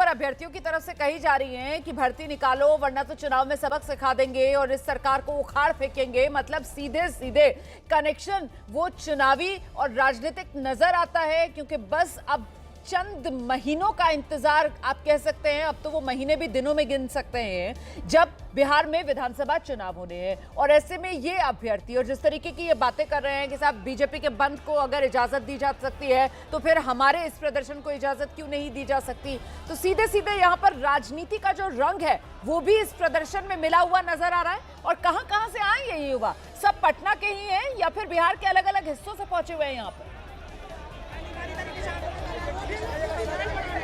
अभ्यर्थियों की तरफ से कही जा रही हैं कि भर्ती निकालो वरना तो चुनाव में सबक सिखा देंगे और इस सरकार को उखाड़ फेंकेंगे। मतलब सीधे सीधे कनेक्शन वो चुनावी और राजनीतिक नजर आता है, क्योंकि बस अब चंद महीनों का इंतजार आप कह सकते हैं, अब तो वो महीने भी दिनों में गिन सकते हैं जब बिहार में विधानसभा चुनाव होने हैं। और ऐसे में ये अभ्यर्थी और जिस तरीके की ये बातें कर रहे हैं कि साहब बीजेपी के बंद को अगर इजाजत दी जा सकती है तो फिर हमारे इस प्रदर्शन को इजाजत क्यों नहीं दी जा सकती। तो सीधे सीधे यहाँ पर राजनीति का जो रंग है वो भी इस प्रदर्शन में मिला हुआ नजर आ रहा है। और कहां से आए ये युवा, सब पटना के ही हैं या फिर बिहार के अलग अलग हिस्सों से पहुंचे हुए हैं यहाँ पर?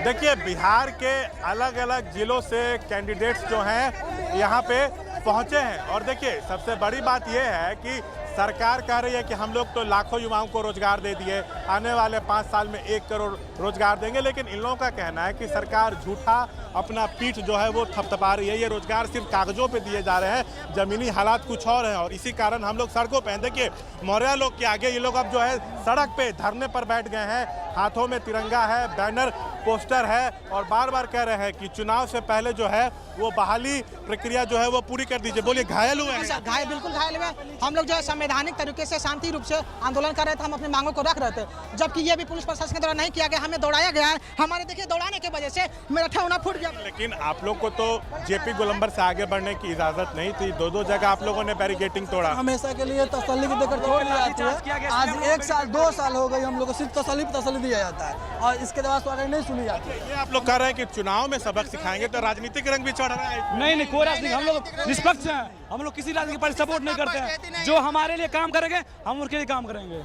देखिए, बिहार के अलग अलग जिलों से कैंडिडेट्स जो हैं यहाँ पे पहुँचे हैं। और देखिए, सबसे बड़ी बात यह है कि सरकार कह रही है कि हम लोग तो लाखों युवाओं को रोजगार दे दिए, आने वाले 5 साल में 1 करोड़ रोजगार देंगे। लेकिन इन लोगों का कहना है कि सरकार झूठा अपना पीठ जो है वो थपथपा रही है। ये रोजगार सिर्फ कागजों पे दिए जा रहे हैं, जमीनी हालात कुछ और हैं। और इसी कारण हम लोग सड़कों पे हैं। देखिए, मौर्या लोग के आगे ये लोग अब जो है सड़क पे धरने पर बैठ गए हैं। हाथों में तिरंगा है, बैनर पोस्टर है और बार बार कह रहे हैं कि चुनाव से पहले जो है वो बहाली प्रक्रिया जो है वो पूरी कर दीजिए। बोलिए, घायल हुए हैं? घायल, बिल्कुल घायल हुए। हम लोग जो है संवैधानिक तरीके से शांति रूप से आंदोलन कर रहे थे, हम अपनी मांगों को रख रहे थे, जबकि ये भी पुलिस प्रशासन के द्वारा नहीं किया गया, हमें दौड़ाया गया है। हमारे देखिए दौड़ाने की वजह से मेरा ठेहुना फूट गया। लेकिन आप लोग को तो जेपी गोलंबर से आगे बढ़ने की इजाजत नहीं थी। 2 जगह आप लोगों ने बैरिकेटिंग तोड़ा। हमेशा के लिए तसल्ली देकर छोड़ दिया जाती है। आज 1 साल 2 साल हो गई, हम लोग को सिर्फ तसल्ली दिया जाता है और इसके बाद तो आगे नहीं सुनी जाती है। ये आप लोग कह रहे हैं कि चुनाव में सबक सिखाएंगे, तो राजनीतिक रंग भी चढ़ रहा है। नहीं, कोई राजनीति, हम लोग निष्पक्ष हैं। हम लोग किसी राजनीति पार्टी सपोर्ट नहीं करते हैं। जो हमारे लिए काम करेंगे हम उनके लिए काम करेंगे।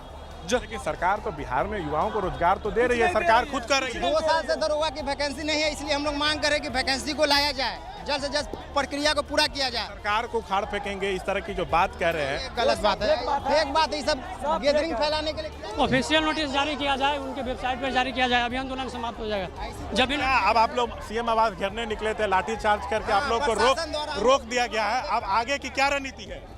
लेकिन सरकार तो बिहार में युवाओं को रोजगार तो दे रही है, सरकार खुद कर रही है। 2 साल से दरोगा की वैकेंसी नहीं है, इसलिए हम लोग मांग करें कि वैकेंसी को लाया जाए, जल्द से जल्द प्रक्रिया को पूरा किया जाए। सरकार को उखाड़ फेंकेंगे, इस तरह की जो बात कह रहे हैं गलत बात है, फेक बात है। ये सब गैदरिंग फैलाने के लिए ऑफिशियल नोटिस जारी किया जाए, उनके वेबसाइट पर जारी किया जाए, अभी आंदोलन समाप्त हो जाएगा। जब अब आप लोग सीएम आवास घेरने निकले थे, लाठीचार्ज करके आप लोग को रोक दिया गया है। अब आगे की क्या रणनीति है?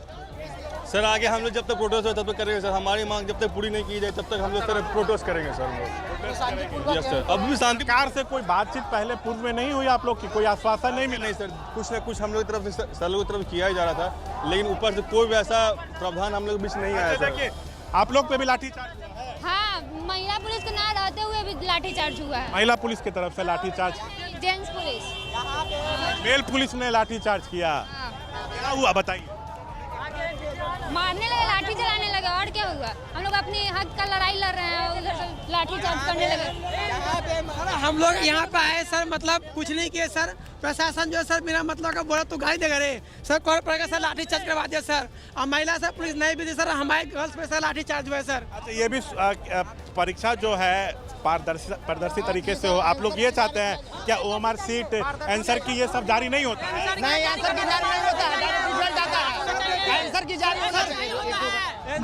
सर, आगे हम लोग जब तक प्रोटेस्ट हो तब तक करेंगे सर। हमारी मांग जब तक पूरी नहीं की जाए तब तक हम लोग सर प्रोटेस्ट करेंगे सर। Yes sir. अब भी शांति सरकार से कोई बातचीत पहले पूर्व में नहीं हुई आप लोग की? कोई आश्वासन नहीं मिला? नहीं सर, कुछ न कुछ हम लोग की तरफ से सर लोगों की तरफ किया ही जा रहा था, लेकिन ऊपर से कोई भी ऐसा प्रावधान हम लोग के बीच नहीं आया। देखिए, आप लोग पे भी लाठीचार्ज हुआ है? हाँ, महिला पुलिस के ना रहते हुए भी लाठीचार्ज हुआ है। महिला पुलिस की तरफ से lathi charge? Gents police, male police ने लाठीचार्ज किया। क्या हुआ बताइए? मारने लगे, लाठी चलाने लगे, और क्या हुआ? हम लोग अपनी हक का लड़ाई लड़ रहे हैं, उधर से लाठी चार्ज करने लगे। हम लोग यहाँ पे आए सर, मतलब कुछ नहीं किए सर। प्रशासन जो है सर बिना मतलब का बोला तो गाड़ी देगा रे सर, कॉल पर सर लाठी चार्ज करवा दिया सर। और महिला सर पुलिस नहीं भी थी सर, हमारे गर्ल्स पे सर लाठी चार्ज हुआ है सर। अच्छा, ये भी परीक्षा जो है पारदर्शी तरीके से हो, आप लोग ये चाहते हैं क्या? OMR सीट, आंसर की ये सब जारी नहीं होता है? नहीं, आंसर की जारी नहीं होता है, डायरेक्ट रिजल्ट आता है। आंसर की जारी होना चाहिए,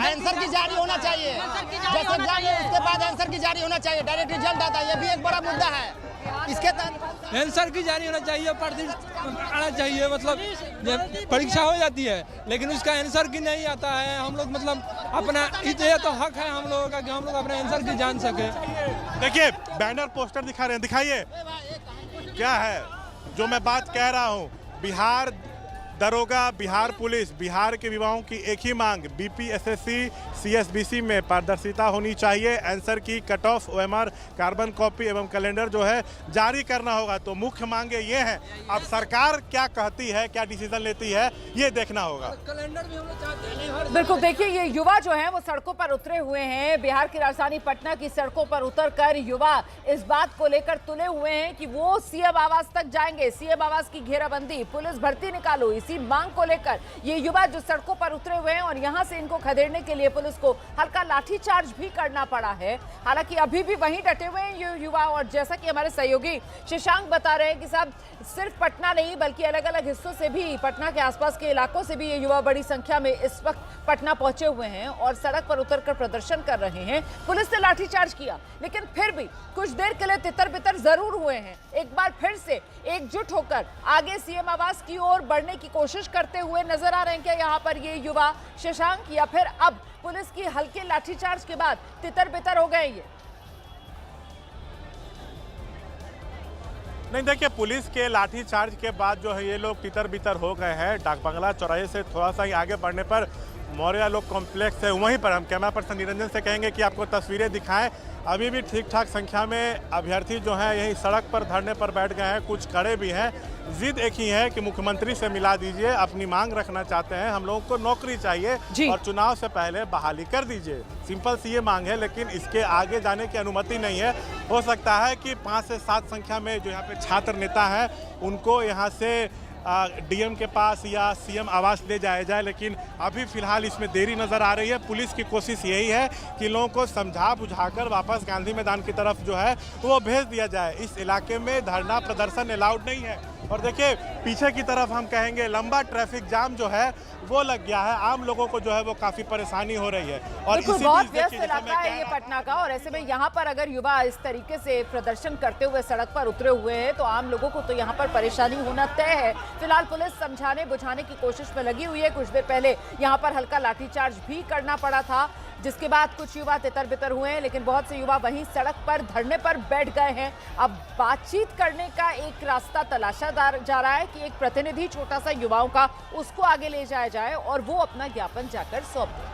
आंसर की जारी होना चाहिए। जैसे एग्जाम है उसके बाद आंसर की जारी होना चाहिए, डायरेक्ट रिजल्ट आता है। ये भी एक बड़ा मुद्दा है। इसके तहत आंसर की जारी होना चाहिए, आना चाहिए। मतलब परीक्षा हो जाती है लेकिन उसका आंसर की नहीं आता है। हम लोग मतलब अपना ये तो हक है हम लोगों का कि हम लोग अपने आंसर की जान सके। देखिए, बैनर पोस्टर दिखा रहे हैं, दिखाइए क्या है जो मैं बात कह रहा हूँ। बिहार दरोगा, बिहार पुलिस, बिहार के युवाओं की एक ही मांग, BPSSC CSBC में पारदर्शिता होनी चाहिए। आंसर की cut off, OMR, carbon copy एवं कैलेंडर जो है जारी करना होगा। तो मुख्य मांगे ये हैं। अब सरकार क्या कहती है, क्या डिसीजन लेती है, ये देखना होगा। कैलेंडर भी हम लोग चाहते हैं। बिल्कुल, देखिए ये युवा जो है वो सड़कों पर उतरे हुए हैं। बिहार की राजधानी पटना की सड़कों पर उतरकर युवा इस बात को लेकर तुले हुए हैं कि वो सीएम आवास तक जाएंगे। सीएम आवास की घेराबंदी, पुलिस भर्ती निकालो, इसी मांग को लेकर ये युवा जो सड़कों पर उतरे हुए हैं। और यहां से इनको खदेड़ने के लिए पुलिस को हल्का लाठीचार्ज भी करना पड़ा है। हालांकि अभी भी वहीं डटे हुए हैं ये युवा। और जैसा कि हमारे सहयोगी शशांक बता रहे हैं कि साहब सिर्फ पटना नहीं बल्कि अलग अलग हिस्सों से भी, पटना के आसपास के इलाकों से भी ये युवा बड़ी संख्या में इस वक्त पटना पहुंचे हुए हैं और सड़क पर उतरकर प्रदर्शन कर रहे हैं। पुलिस ने लाठीचार्ज किया लेकिन फिर भी कुछ देर के लिए तितर बितर जरूर हुए हैं। एक बार फिर से एकजुट होकर आगे सीएम आवास की ओर बढ़ने की कोशिश करते हुए नजर आ रहे हैं क्या यहाँ पर ये युवा शशांक, या फिर अब पुलिस की हल्के लाठीचार्ज के बाद तितर बितर हो गए ये? नहीं, देखिए पुलिस के लाठीचार्ज के बाद जो है ये लोग तितर बितर हो गए हैं। डाक बंगला चौराहे से थोड़ा सा ही आगे बढ़ने पर मौर्य लोक कॉम्प्लेक्स है, वहीं पर हम कैमरा पर्सन निरंजन से कहेंगे कि आपको तस्वीरें दिखाएं। अभी भी ठीक ठाक संख्या में अभ्यर्थी जो हैं यहीं सड़क पर धरने पर बैठ गए हैं, कुछ खड़े भी हैं। जिद एक ही है कि मुख्यमंत्री से मिला दीजिए, अपनी मांग रखना चाहते हैं, हम लोगों को नौकरी चाहिए और चुनाव से पहले बहाली कर दीजिए। सिंपल सी ये मांग है, लेकिन इसके आगे जाने की अनुमति नहीं है। हो सकता है कि 5 से 7 संख्या में जो यहाँ पे छात्र नेता हैं उनको यहाँ से डीएम के पास या सीएम आवास ले जाया जाए, लेकिन अभी फिलहाल इसमें देरी नजर आ रही है। पुलिस की कोशिश यही है कि लोगों को समझा बुझाकर वापस गांधी मैदान की तरफ जो है वो भेज दिया जाए। इस इलाके में धरना प्रदर्शन अलाउड नहीं है। और देखिए पीछे की तरफ हम कहेंगे लंबा ट्रैफिक जाम जो है वो लग गया है, आम लोगों को जो है वो काफी परेशानी हो रही है। और इसी बहुत व्यस्त इलाका है ये पटना का, और ऐसे में यहाँ पर अगर युवा इस तरीके से प्रदर्शन करते हुए सड़क पर उतरे हुए हैं तो आम लोगों को तो यहाँ पर परेशानी होना तय है। फिलहाल पुलिस समझाने बुझाने की कोशिश में लगी हुई है। कुछ देर पहले यहाँ पर हल्का लाठीचार्ज भी करना पड़ा था, जिसके बाद कुछ युवा तितर बितर हुए हैं, लेकिन बहुत से युवा वहीं सड़क पर धरने पर बैठ गए हैं। अब बातचीत करने का एक रास्ता तलाशा जा रहा है कि एक प्रतिनिधि छोटा सा युवाओं का उसको आगे ले जाया जाए और वो अपना ज्ञापन जाकर सौंप दे।